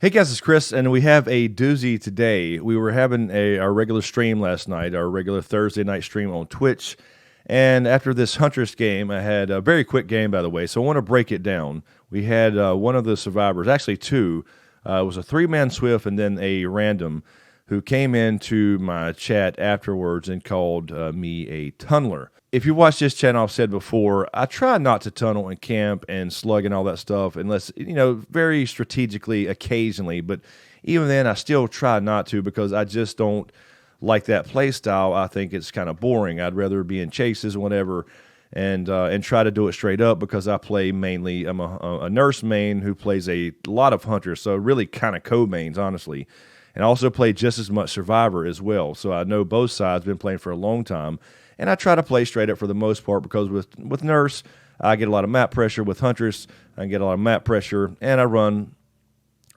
Hey guys, it's Chris, and we have a doozy today. We were having our regular stream last night, our regular Thursday night stream on Twitch, and after this Huntress game, I had a very quick game, by the way, so I want to break it down. We had one of the survivors, actually two. It was a three-man Swift and then a random who came into my chat afterwards and called me a tunneler. If you watch this channel, I've said before, I try not to tunnel and camp and slug and all that stuff unless, very strategically occasionally. But even then, I still try not to because I just don't like that play style. I think it's kind of boring. I'd rather be in chases and whatever and try to do it straight up because I play mainly, I'm a nurse main who plays a lot of hunters, so really kind of co-mains, honestly. And I also play just as much Survivor as well, so I know both sides, been playing for a long time. And I try to play straight up for the most part because with Nurse, I get a lot of map pressure. With Huntress, I get a lot of map pressure. And I run,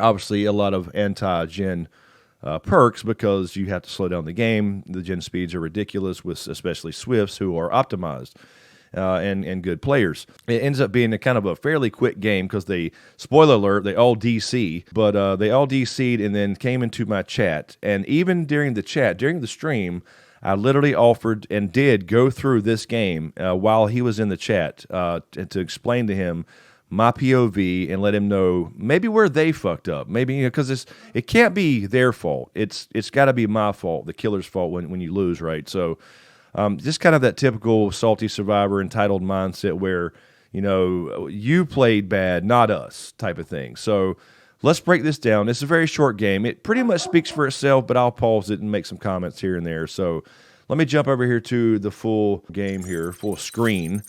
obviously, a lot of anti-gen perks because you have to slow down the game. The gen speeds are ridiculous, with especially Swifts who are optimized and good players. It ends up being a kind of a fairly quick game because they, spoiler alert, they all DC. But they all DC'd and then came into my chat. And even during the chat, during the stream, I literally offered and did go through this game while he was in the chat to explain to him my POV and let him know maybe where they fucked up. Maybe because it can't be their fault. It's got to be my fault, the killer's fault when you lose, right? So just kind of that typical salty survivor entitled mindset where you played bad, not us type of thing. So let's break this down. It's a very short game. It pretty much speaks for itself, but I'll pause it and make some comments here and there. So let me jump over here to the full game here, full screen,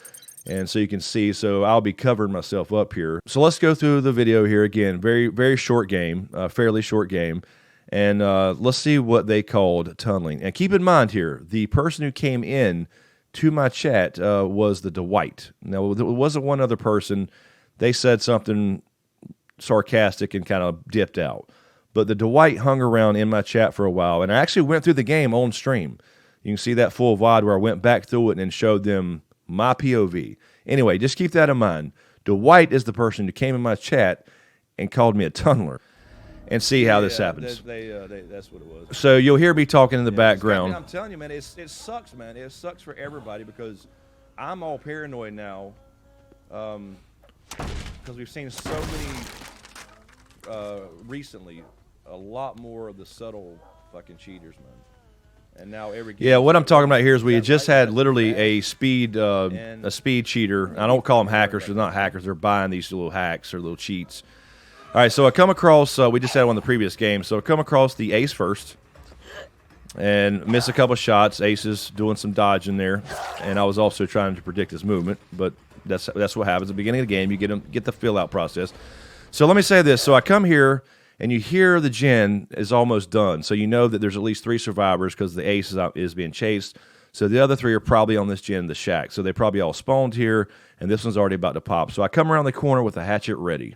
and so you can see. So I'll be covering myself up here. So let's go through the video here again. Very, very short game, fairly short game. And let's see what they called tunneling. And keep in mind here, the person who came in to my chat was the Dwight. Now, it wasn't one other person. They said something sarcastic and kind of dipped out. But the Dwight hung around in my chat for a while, and I actually went through the game on stream. You can see that full VOD where I went back through it and showed them my POV. Anyway, just keep that in mind. Dwight is the person who came in my chat and called me a tunneler. And see how this happens. That's what it was. So you'll hear me talking in the background. I'm telling you, man, it sucks, man. It sucks for everybody because I'm all paranoid now. Because we've seen so many recently, a lot more of the subtle fucking cheaters, man. And now every game. Yeah, what I'm talking about here is we just had literally a speed cheater. I don't call them hackers because they're not hackers. They're buying these little hacks or little cheats. All right, so I come across. We just had one in the previous game. So I come across the Ace first, and miss a couple shots. Ace is doing some dodging there, and I was also trying to predict his movement, but that's what happens at the beginning of the game. You get the fill out process. So let me say this. So I come here, and you hear the gen is almost done. So you know that there's at least 3 survivors because the Ace is being chased. So the other 3 are probably on this gen, the shack. So they probably all spawned here, and this one's already about to pop. So I come around the corner with the hatchet ready.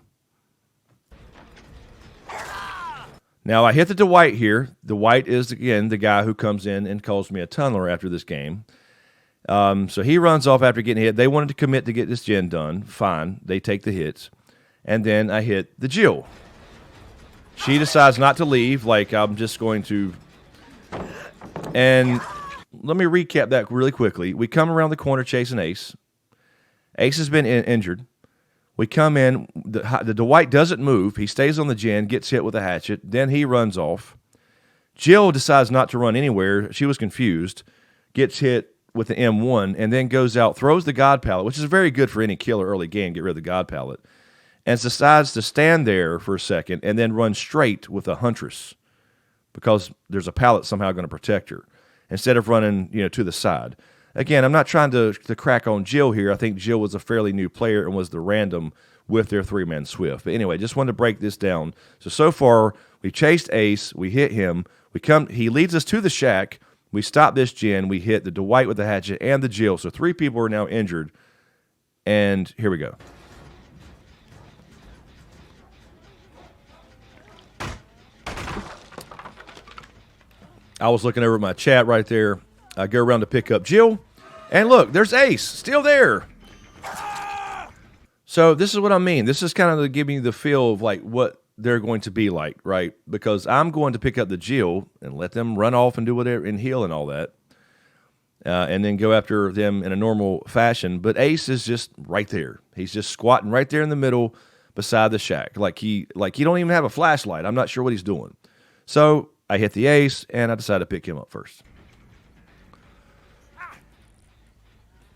Now I hit the Dwight here. The Dwight is, again, the guy who comes in and calls me a tunneler after this game. So he runs off after getting hit. They wanted to commit to get this gen done. Fine. They take the hits. And then I hit the Jill. She decides not to leave, like I'm just going to. And let me recap that really quickly. We come around the corner chasing Ace. Ace has been injured. We come in. The Dwight doesn't move. He stays on the gen, gets hit with a hatchet. Then he runs off. Jill decides not to run anywhere. She was confused. Gets hit with the M1 and then goes out, throws the God Pallet, which is very good for any killer early game, get rid of the God Pallet, and decides to stand there for a second and then run straight with a Huntress because there's a pallet somehow going to protect her instead of running to the side. Again, I'm not trying to crack on Jill here. I think Jill was a fairly new player and was the random with their 3-man Swift. But anyway, just wanted to break this down. So far, we chased Ace. We hit him. He leads us to the shack. We stop this gen. We hit the Dwight with the hatchet and the Jill. So 3 people are now injured. And here we go. I was looking over at my chat right there. I go around to pick up Jill. And look, there's Ace. Still there. So this is what I mean. This is kind of giving you the feel of like what they're going to be like, right? Because I'm going to pick up the Jill and let them run off and do whatever and heal and all that, and then go after them in a normal fashion. But Ace is just right there. He's just squatting right there in the middle beside the shack, like he don't even have a flashlight. I'm not sure what he's doing. So I hit the Ace, and I decided to pick him up first.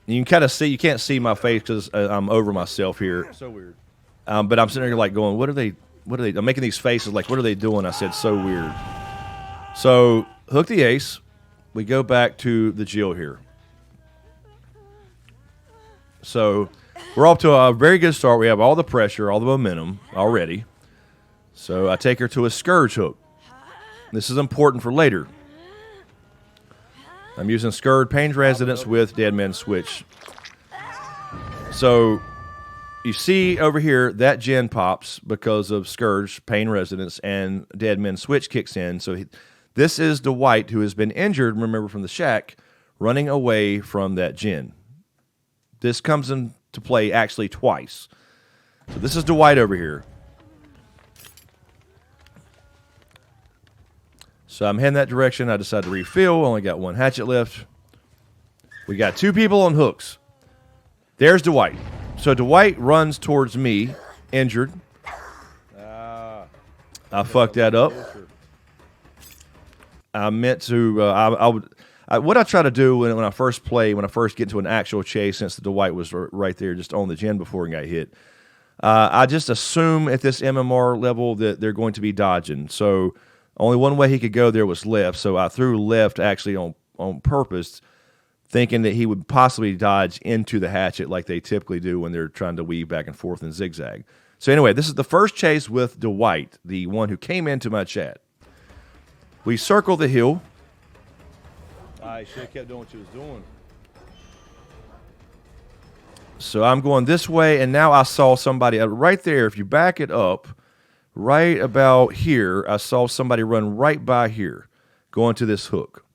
You can kind of see, you can't see my face because I'm over myself here. So weird. But I'm sitting here like going, what are they, I'm making these faces like, what are they doing? I said, so weird. So hook the Ace. We go back to the Jill here. So we're off to a very good start. We have all the pressure, all the momentum already. So I take her to a Scourge hook. This is important for later. I'm using Scourge Pain's Resonance with Dead Man Switch. So you see over here that gen pops because of Scourge Pain Resonance, and Dead Man Switch kicks in. So this is Dwight, who has been injured, remember, from the shack, running away from that gen. This comes into play actually twice. So this is Dwight over here. So I'm heading that direction. I decided to refill. Only got one hatchet left. We got two people on hooks. There's Dwight. So Dwight runs towards me, injured. I fucked that up. I meant to. What I try to do when I first play, when I first get into an actual chase, since the Dwight was right there, just on the gen before he got hit. I just assume at this MMR level that they're going to be dodging. So only one way he could go there was left, so I threw left actually on purpose, thinking that he would possibly dodge into the hatchet like they typically do when they're trying to weave back and forth and zigzag. So anyway, this is the first chase with Dwight, the one who came into my chat. We circle the hill. I should have kept doing what she was doing. So I'm going this way, and now I saw somebody right there. If you back it up, right about here, I saw somebody run right by here, going to this hook.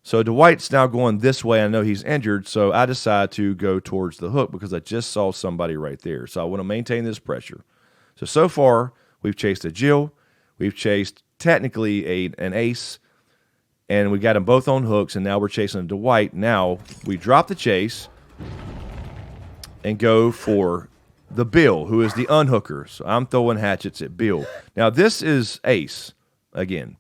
So Dwight's now going this way. I know he's injured, so I decide to go towards the hook because I just saw somebody right there. So I want to maintain this pressure. So far, we've chased a Jill. We've chased, technically, an Ace, and we got them both on hooks, and now we're chasing a Dwight. Now, we drop the chase and go for the Bill, who is the unhooker. So I'm throwing hatchets at Bill. Now, this is Ace again.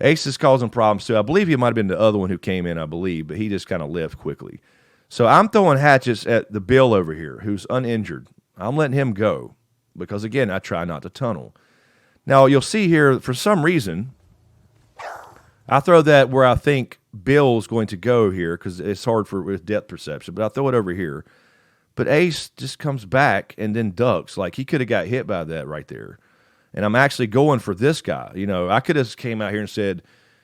Ace is causing problems, too. I believe he might have been the other one who came in, I believe, but he just kind of left quickly. So I'm throwing hatchets at the Bill over here, who's uninjured. I'm letting him go because, again, I try not to tunnel. Now, you'll see here, for some reason, I throw that where I think Bill's going to go here because it's hard with depth perception, but I throw it over here. But Ace just comes back and then ducks. Like, he could have got hit by that right there. And I'm actually going for this guy. You know, I could have came out here and said,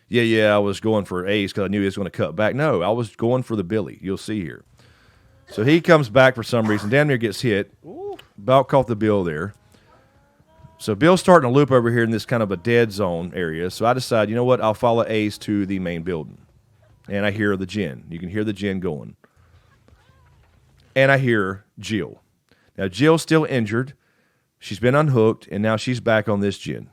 yeah, I was going for Ace because I knew he was going to cut back. No, I was going for the Billy. You'll see here. So he comes back for some reason. Damn near gets hit. About caught the Bill there. So Bill's starting to loop over here in this kind of a dead zone area. So I decide, you know what? I'll follow Ace to the main building. And I hear the gen. You can hear the gen going. And I hear Jill. Now, Jill's still injured. She's been unhooked, and now she's back on this gen.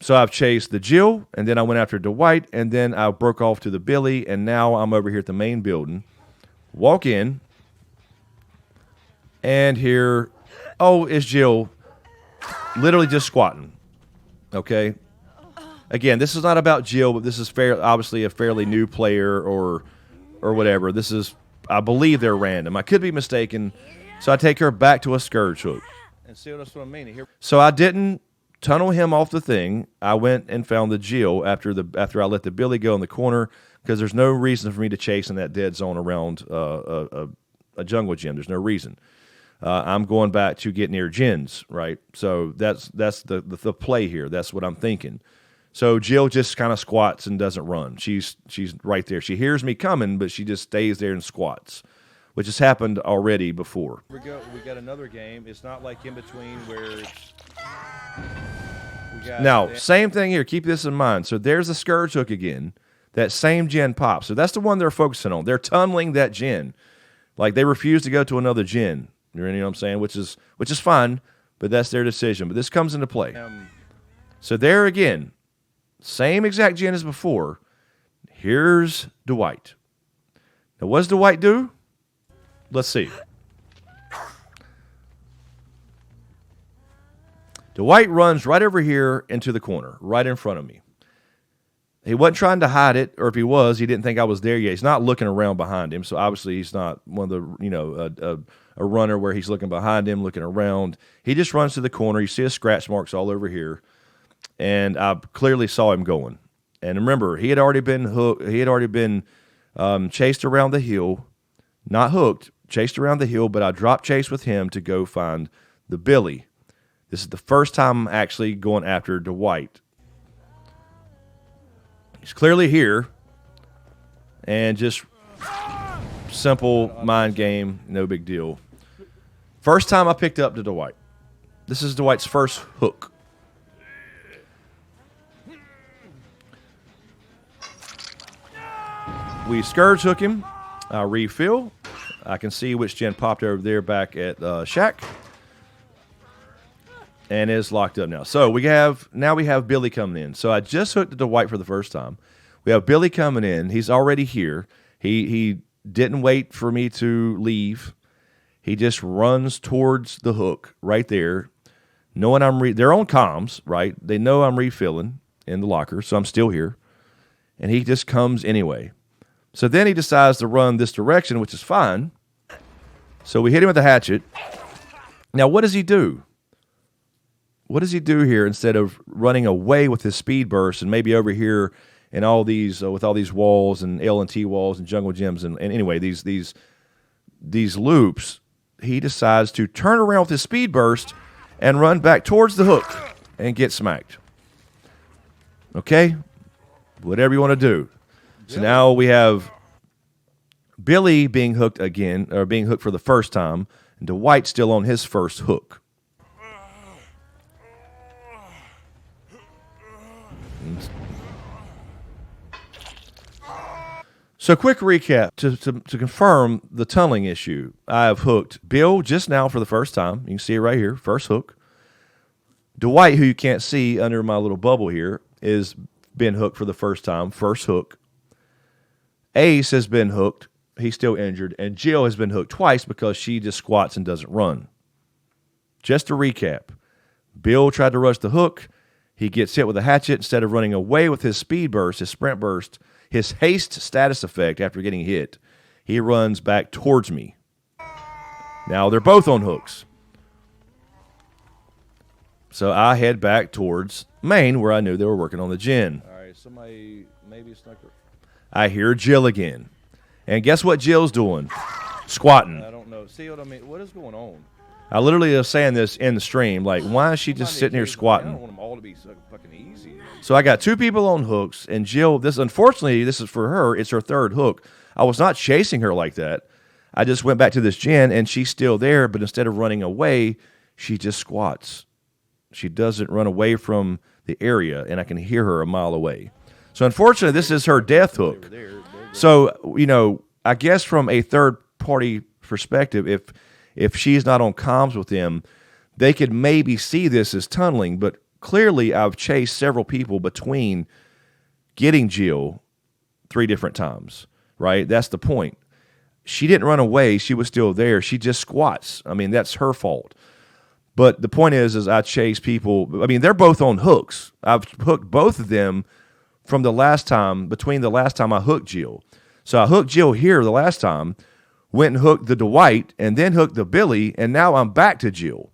So I've chased the Jill, and then I went after Dwight, and then I broke off to the Billy, and now I'm over here at the main building. Walk in, and here, is Jill literally just squatting. Okay? Again, this is not about Jill, but this is obviously a fairly new player or whatever. This is... I believe they're random. I could be mistaken. So I take her back to a Scourge hook. And see what I mean? So I didn't tunnel him off the thing. I went and found the Jill after I let the Billy go in the corner because there's no reason for me to chase in that dead zone around a jungle gym. There's no reason. I'm going back to get near gens, right? So that's the play here. That's what I'm thinking. So Jill just kind of squats and doesn't run. She's right there. She hears me coming, but she just stays there and squats, which has happened already before. We got another game. It's not like in between where it's... Now, same thing here. Keep this in mind. So there's the Scourge hook again. That same gen pops. So that's the one they're focusing on. They're tunneling that gen. Like, they refuse to go to another gen. You know what I'm saying? Which is fine. but that's their decision. But this comes into play. So there again, same exact gen as before. Here's Dwight. Now, what does Dwight do? Let's see. Dwight runs right over here into the corner, right in front of me. He wasn't trying to hide it, or if he was, he didn't think I was there yet. He's not looking around behind him, so obviously he's not one of the, a runner where he's looking behind him, looking around. He just runs to the corner. You see his scratch marks all over here, and I clearly saw him going. And remember, he had already been hooked. He had already been chased around the hill, not hooked, chased around the hill, but I dropped chase with him to go find the Billy. This is the first time I'm actually going after Dwight. He's clearly here, and just simple mind game, no big deal. First time I picked up to Dwight. This is Dwight's first hook. We scourge hook him. I refill. I can see which gen popped over there back at Shack. And is locked up now. So we have Billy coming in. So I just hooked it to Dwight for the first time. We have Billy coming in. He's already here. He didn't wait for me to leave. He just runs towards the hook right there, knowing they're on comms, right? They know I'm refilling in the locker, so I'm still here. And he just comes anyway. So then he decides to run this direction, which is fine. So we hit him with the hatchet. Now, what does he do? What does he do here instead of running away with his speed burst and maybe over here and all these with all these walls and L&T walls and jungle gyms and anyway these loops? He decides to turn around with his speed burst and run back towards the hook and get smacked. Okay, whatever you want to do. So now we have Billy being hooked again, or being hooked for the first time, and Dwight still on his first hook. So quick recap to confirm the tunneling issue. I have hooked Bill just now for the first time. You can see it right here, first hook. Dwight, who you can't see under my little bubble here, is been hooked for the first time, first hook. Ace has been hooked. He's still injured. And Jill has been hooked twice because she just squats and doesn't run. Just to recap, Bill tried to rush the hook. He gets hit with a hatchet. Instead of running away with his speed burst, his sprint burst, his haste status effect after getting hit, he runs back towards me. Now they're both on hooks. So I head back towards Maine where I knew they were working on the gen. All right, somebody maybe snuck her. I hear Jill again. And guess what Jill's doing? Squatting. I don't know. See what I mean? What is going on? I literally was saying this in the stream. Like, why is she just sitting here squatting? I don't want them all to be so fucking easy. So I got two people on hooks, and Jill, unfortunately, this is for her. It's her third hook. I was not chasing her like that. I just went back to this gen, and she's still there, but instead of running away, she just squats. She doesn't run away from the area, and I can hear her a mile away. So unfortunately, this is her death hook. So, you know, I guess from a third-party perspective, if she's not on comms with them, they could maybe see this as tunneling, but clearly I've chased several people between getting Jill 3 different times, right? That's the point. She didn't run away. She was still there. She just squats. I mean, that's her fault. But the point is I chase people. I mean, they're both on hooks. I've hooked both of them from the last time, between the last time I hooked Jill. So I hooked Jill here the last time, went and hooked the Dwight, and then hooked the Billy, and now I'm back to Jill.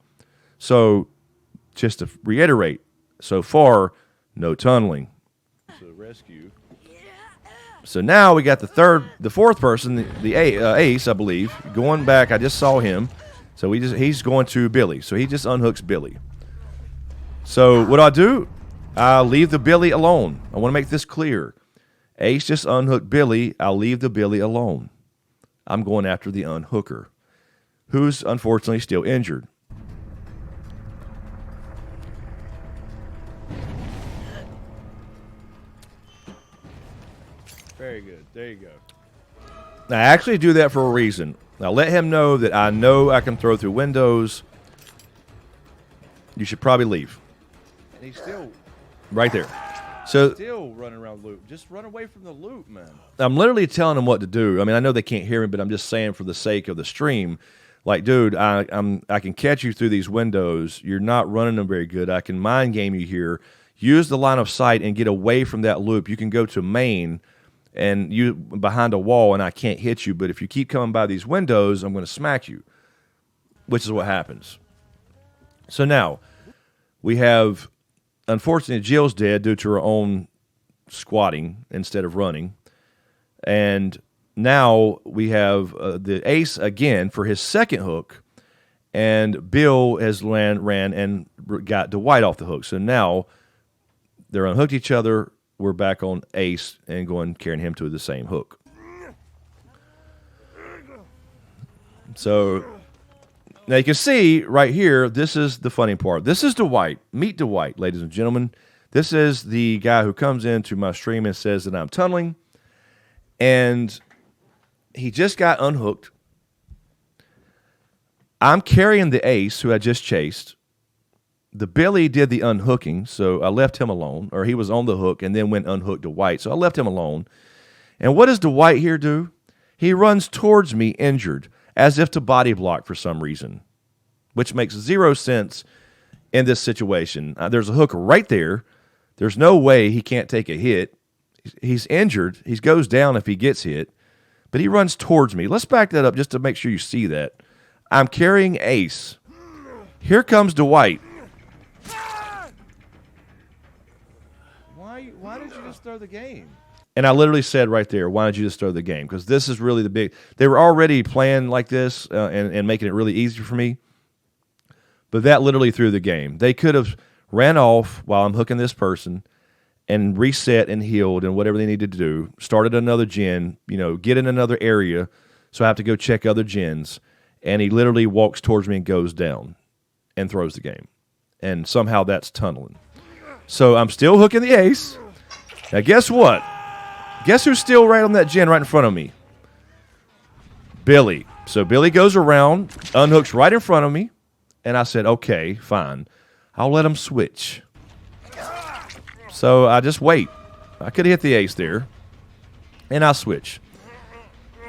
So just to reiterate, so far, no tunneling. So rescue. So now we got the fourth person, the Ace, I believe, going back. I just saw him. So he's going to Billy. So he just unhooks Billy. So what I do? I leave the Billy alone. I want to make this clear. Ace just unhooked Billy. I'll leave the Billy alone. I'm going after the unhooker, who's unfortunately still injured. Very good. There you go. I actually do that for a reason. Now let him know that I know I can throw through windows. You should probably leave. And he's still Right there. So still running around the loop. Just run away from the loop, man. I'm literally telling them what to do. I mean, I know they can't hear me, but I'm just saying for the sake of the stream, like, dude, I can catch you through these windows. You're not running them very good. I can mind game you here. Use the line of sight and get away from that loop. You can go to main and you behind a wall, and I can't hit you. But if you keep coming by these windows, I'm going to smack you, which is what happens. So now we have, unfortunately, Jill's dead due to her own squatting instead of running. And now we have the ace again for his second hook, and Bill has ran and got Dwight off the hook. So now they're unhooked each other. We're back on ace and carrying him to the same hook. So now you can see right here, this is the funny part. This is Dwight. Meet Dwight, ladies and gentlemen. This is the guy who comes into my stream and says that I'm tunneling. And he just got unhooked. I'm carrying the ace who I just chased. The Billy did the unhooking, so I left him alone, or he was on the hook and then went unhooked Dwight, so I left him alone. And what does Dwight here do? He runs towards me injured, as if to body block for some reason, which makes zero sense in this situation. There's a hook right there. There's no way he can't take a hit. He's injured. He goes down if he gets hit, but he runs towards me. Let's back that up just to make sure you see that. I'm carrying ace. Here comes Dwight. Why did you just throw the game? And I literally said right there, why don't you just throw the game? Because this is really the big... They were already playing like this and making it really easy for me. But that literally threw the game. They could have ran off while I'm hooking this person and reset and healed and whatever they needed to do. Started another gen, get in another area. So I have to go check other gens. And he literally walks towards me and goes down and throws the game. And somehow that's tunneling. So I'm still hooking the ace. Now guess what? Guess who's still right on that gen right in front of me? Billy. So Billy goes around, unhooks right in front of me, and I said, okay, fine. I'll let him switch. So I just wait. I could hit the ace there, and I'll switch.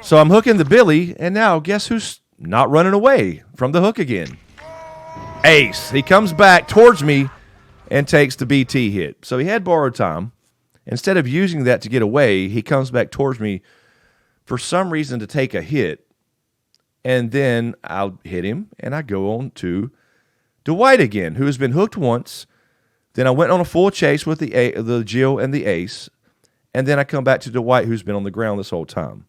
So I'm hooking the Billy, and now guess who's not running away from the hook again? Ace. He comes back towards me and takes the BT hit. So he had borrowed time. Instead of using that to get away, he comes back towards me for some reason to take a hit. And then I'll hit him, and I go on to Dwight again, who has been hooked once. Then I went on a full chase with the Jill and the ace. And then I come back to Dwight, who's been on the ground this whole time.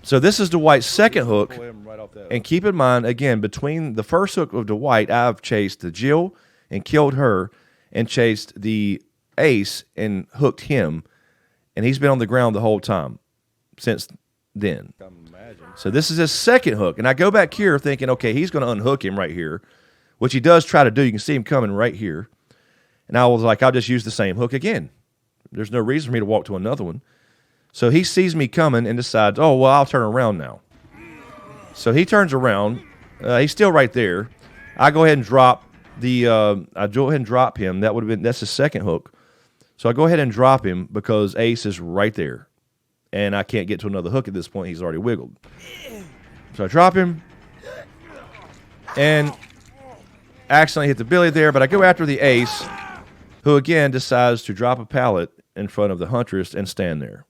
So this is Dwight's second hook. And keep in mind, again, between the first hook of Dwight, I've chased the Jill and killed her, and chased the ace and hooked him, and he's been on the ground the whole time since then. So this is his second hook, and I go back here thinking, okay, he's going to unhook him right here, which he does try to do. You can see him coming right here, and I was like, I'll just use the same hook again. There's no reason for me to walk to another one. So he sees me coming and decides, oh, well, I'll turn around now. So he turns around. He's still right there. I go ahead and drop him. That's his second hook. So I go ahead and drop him because ace is right there. And I can't get to another hook at this point. He's already wiggled. So I drop him and accidentally hit the Billy there, but I go after the ace, who again decides to drop a pallet in front of the Huntress and stand there.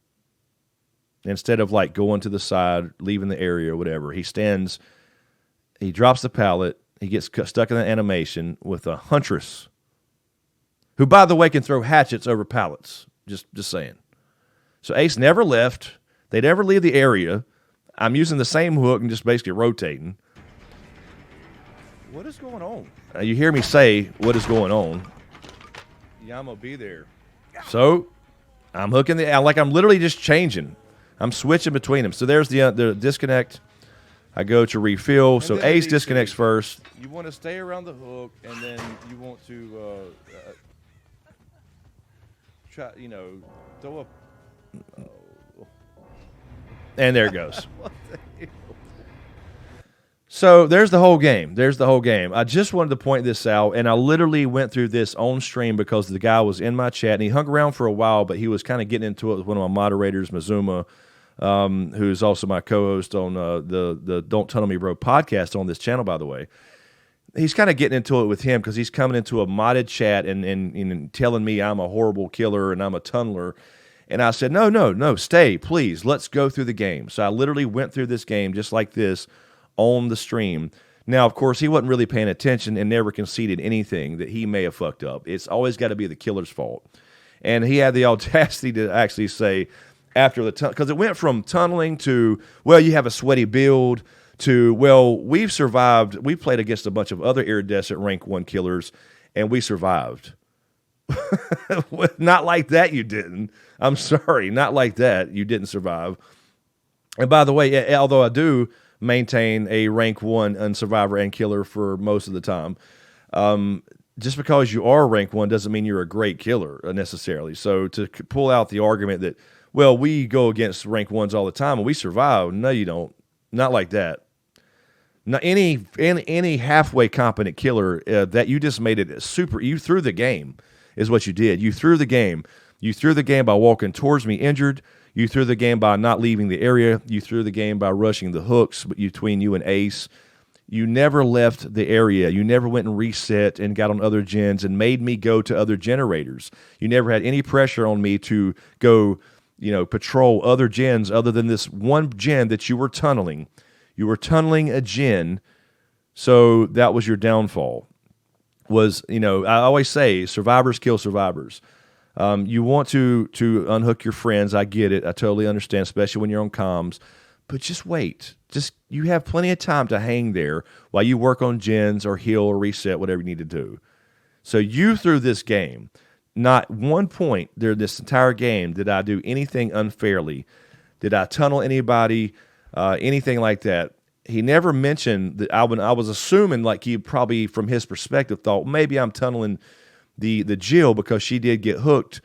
Instead of going to the side, leaving the area or whatever, he stands, he drops the pallet. He gets stuck in the animation with a Huntress, who, by the way, can throw hatchets over pallets. Just saying. So Ace never left. They never leave the area. I'm using the same hook and just basically rotating. What is going on? You hear me say, what is going on? Yeah, I'm going to be there. So I'm hooking I'm literally just changing. I'm switching between them. So there's the disconnect. I go to refill, so ace disconnects first. You want to stay around the hook, and then you want to try, throw up. And there it goes. So there's the whole game. There's the whole game. I just wanted to point this out, and I literally went through this on stream because the guy was in my chat, and he hung around for a while, but he was kind of getting into it with one of my moderators, Mazuma, who's also my co-host on the Don't Tunnel Me Bro podcast on this channel, by the way. He's kind of getting into it with him because he's coming into a modded chat and telling me I'm a horrible killer and I'm a tunneler. And I said, no, stay, please. Let's go through the game. So I literally went through this game just like this on the stream. Now, of course, he wasn't really paying attention and never conceded anything that he may have fucked up. It's always got to be the killer's fault. And he had the audacity to actually say after the tunnel, because it went from tunneling to, well, you have a sweaty build, to, well, we've survived. We played against a bunch of other iridescent rank 1 killers, and we survived. Not like that, you didn't. I'm sorry, not like that. You didn't survive. And by the way, although I do maintain a rank 1 unsurvivor and killer for most of the time, just because you are rank 1 doesn't mean you're a great killer necessarily. So to pull out the argument that, well, we go against rank 1s all the time and we survive, no, you don't. Not like that. Now, any halfway competent killer that you just made it super, you threw the game is what you did. You threw the game. You threw the game by walking towards me injured. You threw the game by not leaving the area. You threw the game by rushing the hooks between you and Ace. You never left the area. You never went and reset and got on other gens and made me go to other generators. You never had any pressure on me to go, patrol other gens other than this one gen that you were tunneling. You were tunneling a gen, so that was your downfall. I always say survivors kill survivors. You want to unhook your friends. I get it. I totally understand, especially when you're on comms. But just wait. You have plenty of time to hang there while you work on gens or heal or reset, whatever you need to do. So you threw this game. Not one point during this entire game did I do anything unfairly. Did I tunnel anybody? Anything like that? He never mentioned that. I was assuming, like, he probably, from his perspective, thought maybe I'm tunneling the Jill because she did get hooked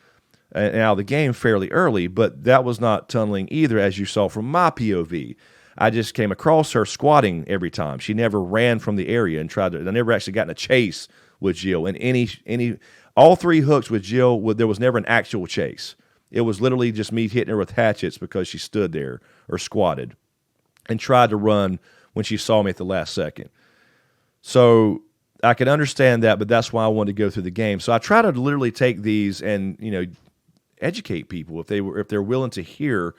and out of the game fairly early, but that was not tunneling either, as you saw from my POV. I just came across her squatting every time. She never ran from the area and I never actually got in a chase with Jill. And all 3 hooks with Jill, there was never an actual chase. It was literally just me hitting her with hatchets because she stood there or squatted and tried to run when she saw me at the last second. So I could understand that, but that's why I wanted to go through the game. So I try to literally take these and, educate people if they're willing to hear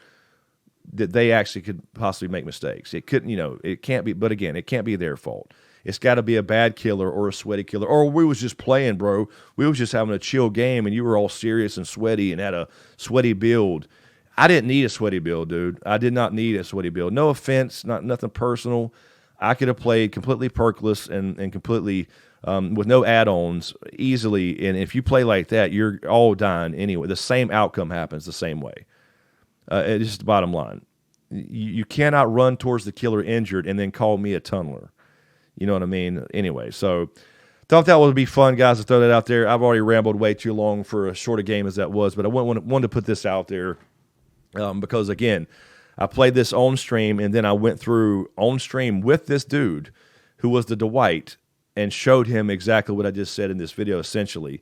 that they actually could possibly make mistakes. It couldn't, it can't be, but again, it can't be their fault. It's got to be a bad killer or a sweaty killer, or we was just playing, bro. We was just having a chill game and you were all serious and sweaty and had a sweaty build. I didn't need a sweaty build, dude. I did not need a sweaty build. No offense, nothing personal. I could have played completely perkless and completely with no add-ons easily. And if you play like that, you're all dying anyway. The same outcome happens the same way. It's just the bottom line. You cannot run towards the killer injured and then call me a tunneler. You know what I mean? Anyway, so thought that would be fun, guys, to throw that out there. I've already rambled way too long for as short a game as that was, but I wanted to put this out there because, again, I played this on stream, and then I went through on stream with this dude who was the Dwight and showed him exactly what I just said in this video, essentially,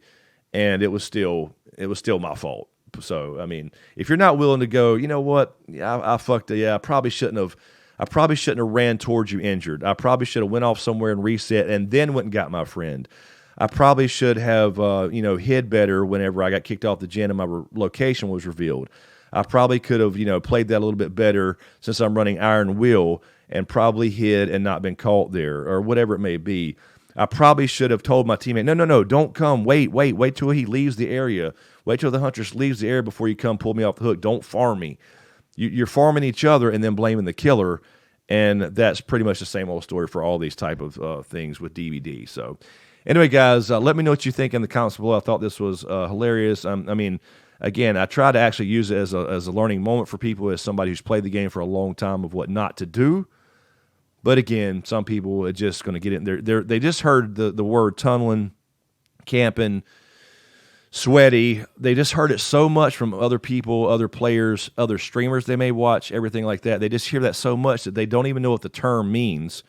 and it was still my fault. So, I mean, if you're not willing to go, you know what, I fucked it. Yeah, I probably shouldn't have ran towards you injured. I probably should have went off somewhere and reset and then went and got my friend. I probably should have, hid better whenever I got kicked off the gen and my location was revealed. I probably could have, played that a little bit better since I'm running Iron Will and probably hid and not been caught there or whatever it may be. I probably should have told my teammate, no, don't come. Wait till he leaves the area. Wait till the Huntress leaves the area before you come pull me off the hook. Don't farm me. You're farming each other and then blaming the killer, and that's pretty much the same old story for all these type of things with DVD. So anyway, guys, let me know what you think in the comments below. I thought this was hilarious. Again, I try to actually use it as a learning moment for people, as somebody who's played the game for a long time, of what not to do. But again, some people are just going to get in there. They just heard the word tunneling, camping, sweaty. They just heard it so much from other people, other players, other streamers they may watch, everything like that. They just hear that so much that they don't even know what the term means.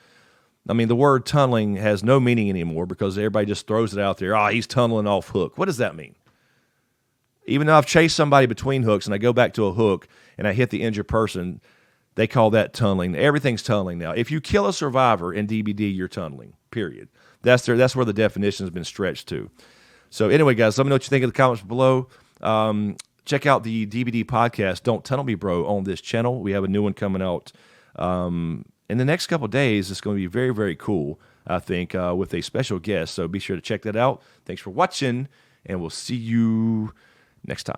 I mean, the word tunneling has no meaning anymore because everybody just throws it out there. Oh, he's tunneling off hook. What does that mean? Even though I've chased somebody between hooks and I go back to a hook and I hit the injured person, they call that tunneling. Everything's tunneling now. If you kill a survivor in DBD, you're tunneling, period. That's where the definition has been stretched to. So anyway, guys, let me know what you think in the comments below. Check out the DBD podcast, Don't Tunnel Me, Bro, on this channel. We have a new one coming out in the next couple of days. It's going to be very, very cool, I think, with a special guest. So be sure to check that out. Thanks for watching, and we'll see you next time.